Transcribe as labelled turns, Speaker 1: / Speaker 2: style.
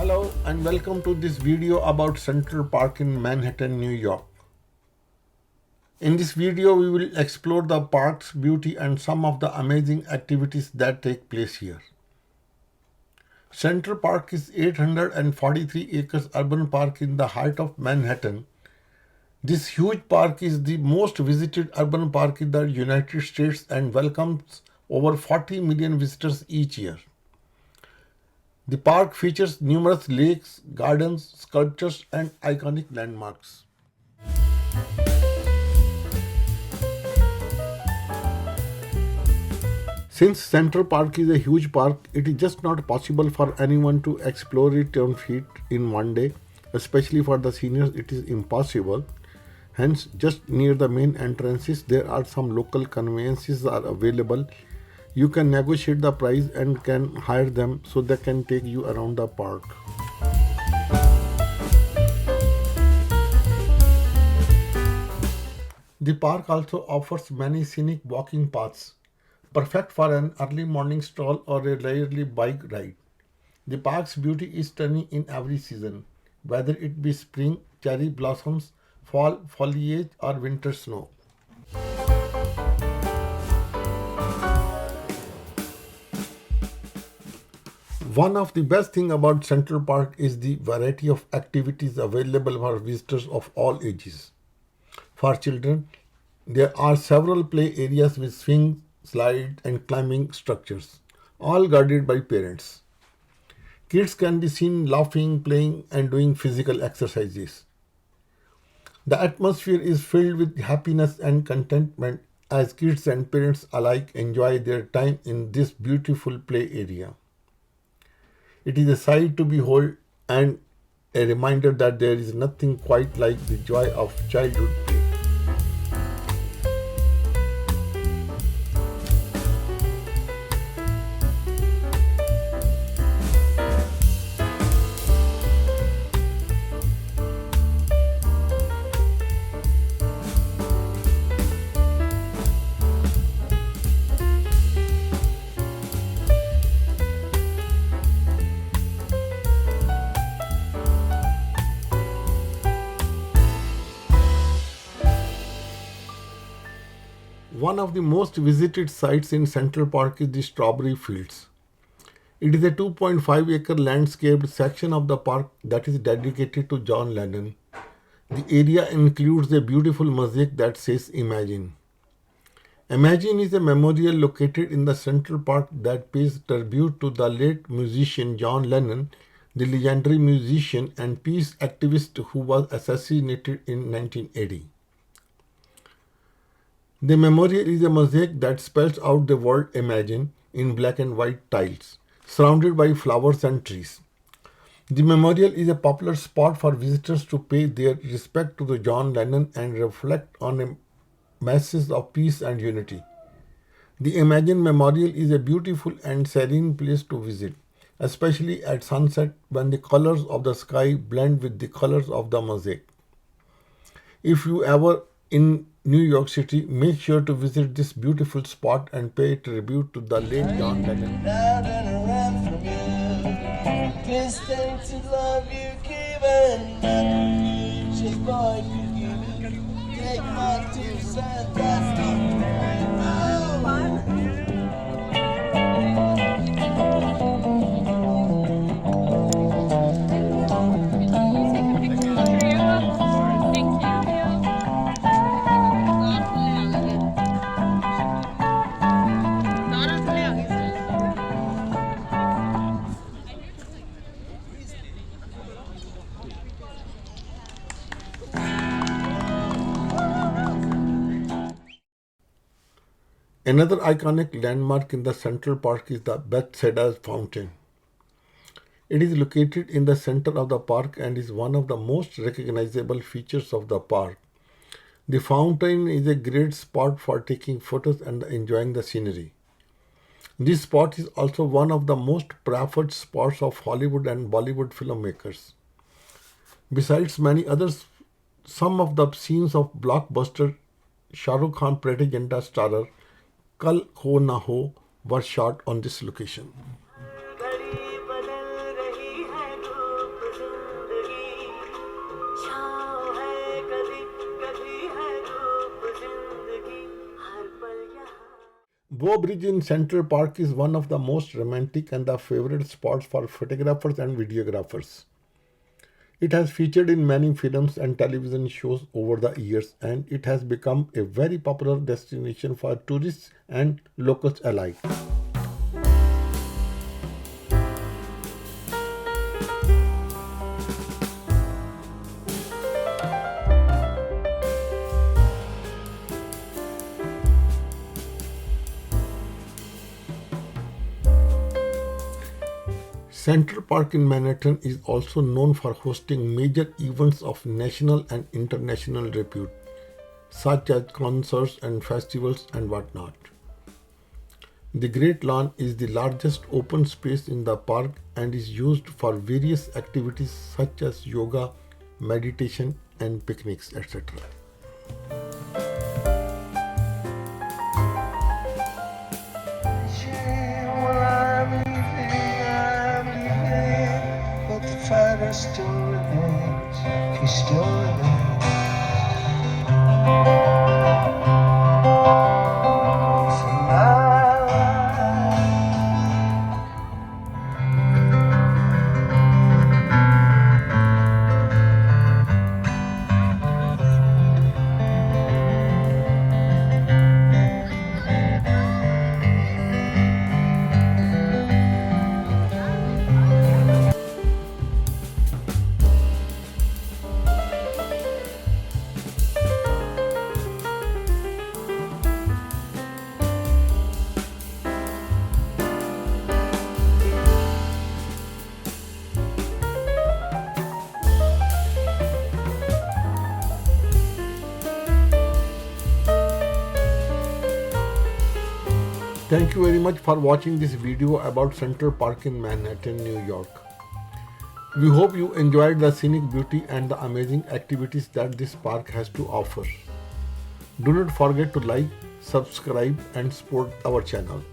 Speaker 1: Hello and welcome to this video about Central Park in Manhattan, New York. In this video, we will explore the park's beauty and some of the amazing activities that take place here. Central Park is 843 acres urban park in the heart of Manhattan. This huge park is the most visited urban park in the United States and welcomes over 40 million visitors each year. The park features numerous lakes, gardens, sculptures, and iconic landmarks. Since Central Park is a huge park, it is just not possible for anyone to explore it on feet in one day. Especially for the seniors, it is impossible. Hence, just near the main entrances, there are some local conveyances are available. You can negotiate the price and can hire them so they can take you around the park. The park also offers many scenic walking paths, perfect for an early morning stroll or a leisurely bike ride. The park's beauty is stunning in every season, whether it be spring, cherry blossoms, fall foliage, or winter snow. One of the best things about Central Park is the variety of activities available for visitors of all ages. For children, there are several play areas with swings, slides, and climbing structures, all guarded by parents. Kids can be seen laughing, playing, and doing physical exercises. The atmosphere is filled with happiness and contentment as kids and parents alike enjoy their time in this beautiful play area. It is a sight to behold and a reminder that there is nothing quite like the joy of childhood play. One of the most visited sites in Central Park is the Strawberry Fields. It is a 2.5-acre landscaped section of the park that is dedicated to John Lennon. The area includes a beautiful mosaic that says Imagine. Imagine is a memorial located in the Central Park that pays tribute to the late musician John Lennon, the legendary musician and peace activist who was assassinated in 1980. The memorial is a mosaic that spells out the word Imagine in black and white tiles, surrounded by flowers and trees. The memorial is a popular spot for visitors to pay their respect to the John Lennon and reflect on a message of peace and unity. The Imagine Memorial is a beautiful and serene place to visit, especially at sunset when the colors of the sky blend with the colors of the mosaic. If you ever in New York City, make sure to visit this beautiful spot and pay tribute to the late John Lennon. Distant to love you given, just boy forgiven. Take my 2 cents, that's not Another iconic landmark in the Central Park is the Bethesda Fountain. It is located in the center of the park and is one of the most recognizable features of the park. The fountain is a great spot for taking photos and enjoying the scenery. This spot is also one of the most preferred spots of Hollywood and Bollywood filmmakers. Besides many others, some of the scenes of blockbuster Shah Rukh Khan Pretty starrer Kal Ho Na Ho were shot on this location. Bow Bridge in Central Park is one of the most romantic and the favorite spots for photographers and videographers. It has featured in many films and television shows over the years, and it has become a very popular destination for tourists and locals alike. Central Park in Manhattan is also known for hosting major events of national and international repute, such as concerts and festivals and whatnot. The Great Lawn is the largest open space in the park and is used for various activities such as yoga, meditation, and picnics, etc.
Speaker 2: Fighter still remains, he still remains. For my life.
Speaker 1: Thank you very much for watching this video about Central Park in Manhattan, New York. We hope you enjoyed the scenic beauty and the amazing activities that this park has to offer. Do not forget to like, subscribe and support our channel.